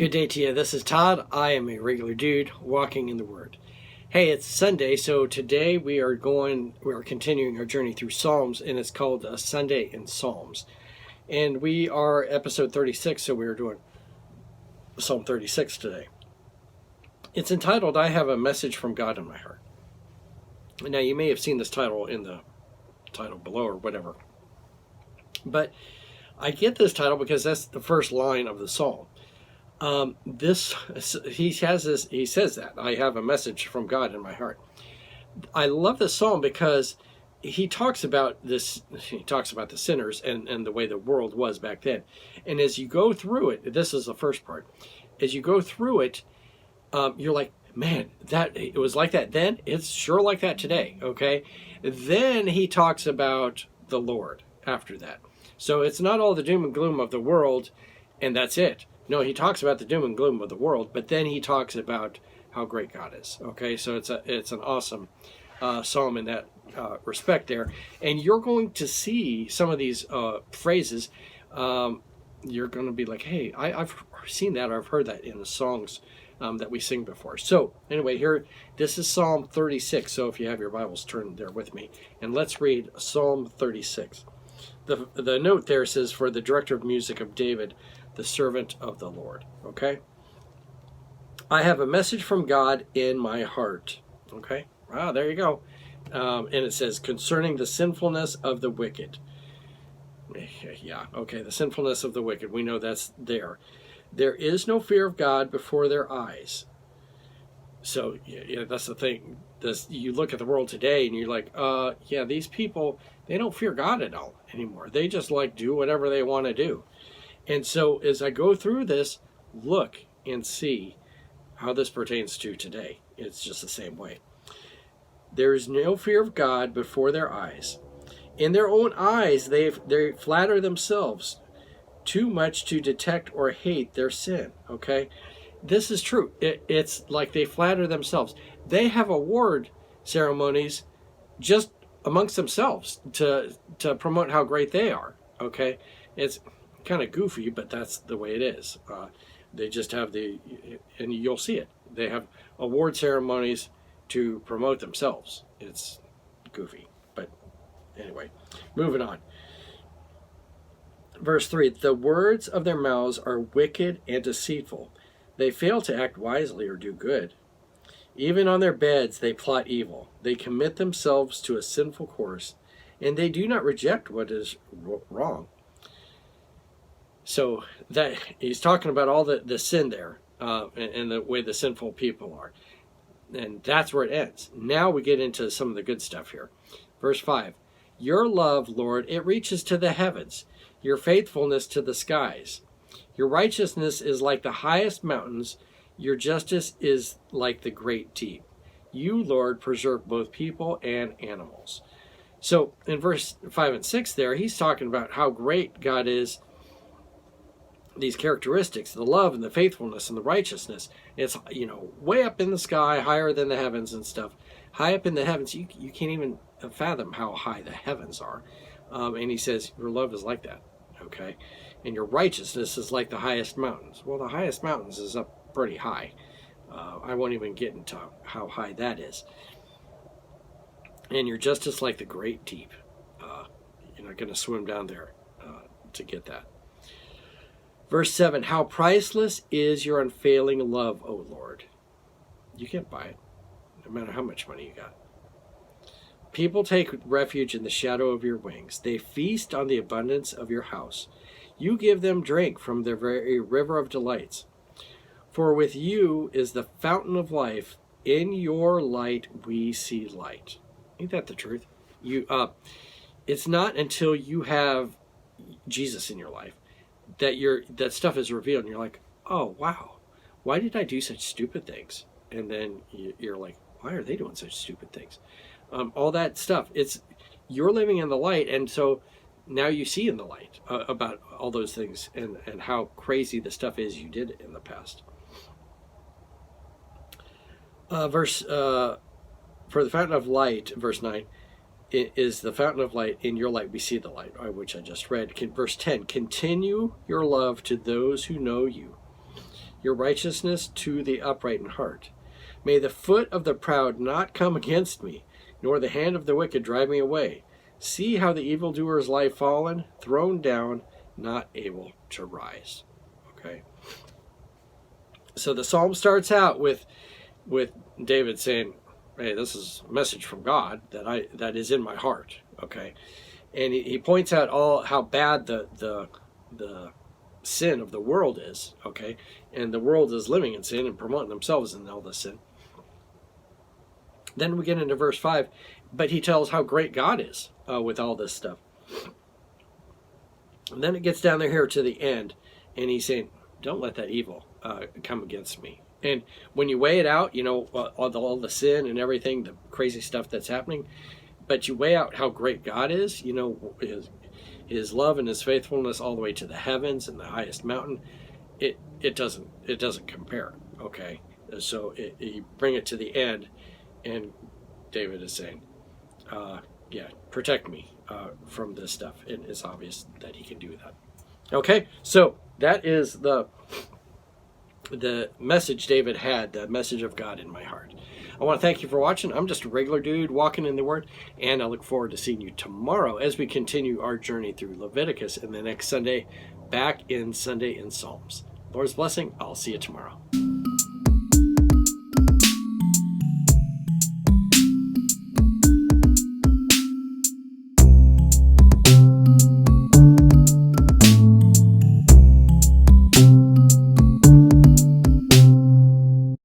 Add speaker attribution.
Speaker 1: Good day to you. This is Todd. I am a regular dude walking in the Word. Hey, it's Sunday, so today we are continuing our journey through Psalms, and it's called Sunday in Psalms. And we are episode 36, so we are doing Psalm 36 today. It's entitled, I Have a Message from God in My Heart. Now, you may have seen this title in the title below or whatever. But I get this title because that's the first line of the psalm. He says that I have a message from God in my heart. I love this psalm because he talks about this. He talks about the sinners and the way the world was back then. And as you go through it, this is the first part. As you go through it, you're like, man, that it was like that then. It's sure like that today. Okay. Then he talks about the Lord after that. So it's not all the doom and gloom of the world, and that's it. No, he talks about the doom and gloom of the world, but then he talks about how great God is. Okay, so it's an awesome psalm in that respect there. And you're going to see some of these phrases. You're going to be like, hey, I've seen that, or I've heard that in the songs that we sing before. So anyway, here, this is Psalm 36. So if you have your Bibles, turn there with me. And let's read Psalm 36. The note there says, for the director of music of David, the servant of the Lord. Okay? I have a message from God in my heart. Okay? Wow, there you go. And it says, concerning the sinfulness of the wicked. Yeah, okay, the sinfulness of the wicked. We know that's there. There is no fear of God before their eyes. So, yeah, that's the thing. You look at the world today and you're like, yeah, these people, they don't fear God at all anymore. They just do whatever they want to do. And so as I go through this, look and see how this pertains to today. It's just the same way. There is no fear of God before their eyes. In their own eyes, they flatter themselves too much to detect or hate their sin. Okay? This is true. It's like they flatter themselves. They have award ceremonies just amongst themselves to promote how great they are. Okay? It's kind of goofy, but that's the way it is. They just have and you'll see it. They have award ceremonies to promote themselves. It's goofy, but anyway, moving on. Verse 3, the words of their mouths are wicked and deceitful. They fail to act wisely or do good. Even on their beds they plot evil. They commit themselves to a sinful course, and they do not reject what is wrong. So that he's talking about all the sin there and the way the sinful people are. And that's where it ends. Now we get into some of the good stuff here. Verse 5, your love, Lord, it reaches to the heavens, your faithfulness to the skies. Your righteousness is like the highest mountains, your justice is like the great deep. You, Lord, preserve both people and animals. So in verse 5 and 6 there, he's talking about how great God is. These characteristics, the love and the faithfulness and the righteousness, it's, way up in the sky, higher than the heavens and stuff. High up in the heavens, you can't even fathom how high the heavens are. And he says, your love is like that, okay? And your righteousness is like the highest mountains. Well, the highest mountains is up pretty high. I won't even get into how high that is. And your justice like the great deep. You're not going to swim down there to get that. Verse 7, how priceless is your unfailing love, O Lord. You can't buy it, no matter how much money you got. People take refuge in the shadow of your wings. They feast on the abundance of your house. You give them drink from the very river of delights. For with you is the fountain of life. In your light we see light. Ain't that the truth? It's not until you have Jesus in your life that stuff is revealed, and you're like, oh wow, why did I do such stupid things? And then you're like, why are they doing such stupid things? All that stuff, you're living in the light, and so now you see in the light about all those things and how crazy the stuff is you did in the past. For the fountain of light, verse 9, it is the fountain of light. In your light we see the light, which I just read. Verse 10, continue your love to those who know you, your righteousness to the upright in heart. May the foot of the proud not come against me, nor the hand of the wicked drive me away. See how the evildoers lie fallen, thrown down, not able to rise. Okay. So the psalm starts out with David saying, "Hey, this is a message from God that is in my heart." Okay, and he points out all how bad the sin of the world is. Okay, and the world is living in sin and promoting themselves in all this sin. Then we get into verse 5, but he tells how great God is with all this stuff. And then it gets down there here to the end, and he's saying, don't let that evil come against me. And when you weigh it out, you know, all the sin and everything, the crazy stuff that's happening, but you weigh out how great God is, you know, his love and his faithfulness all the way to the heavens and the highest mountain, it doesn't compare. Okay, so you bring it to the end, and David is saying, yeah, protect me from this stuff. And it's obvious that he can do that. Okay, so that is the message David had, the message of God in my heart. I want to thank you for watching. I'm just a regular dude walking in the Word, and I look forward to seeing you tomorrow as we continue our journey through Leviticus, and the next Sunday back in Sunday in Psalms. Lord's blessing. I'll see you tomorrow.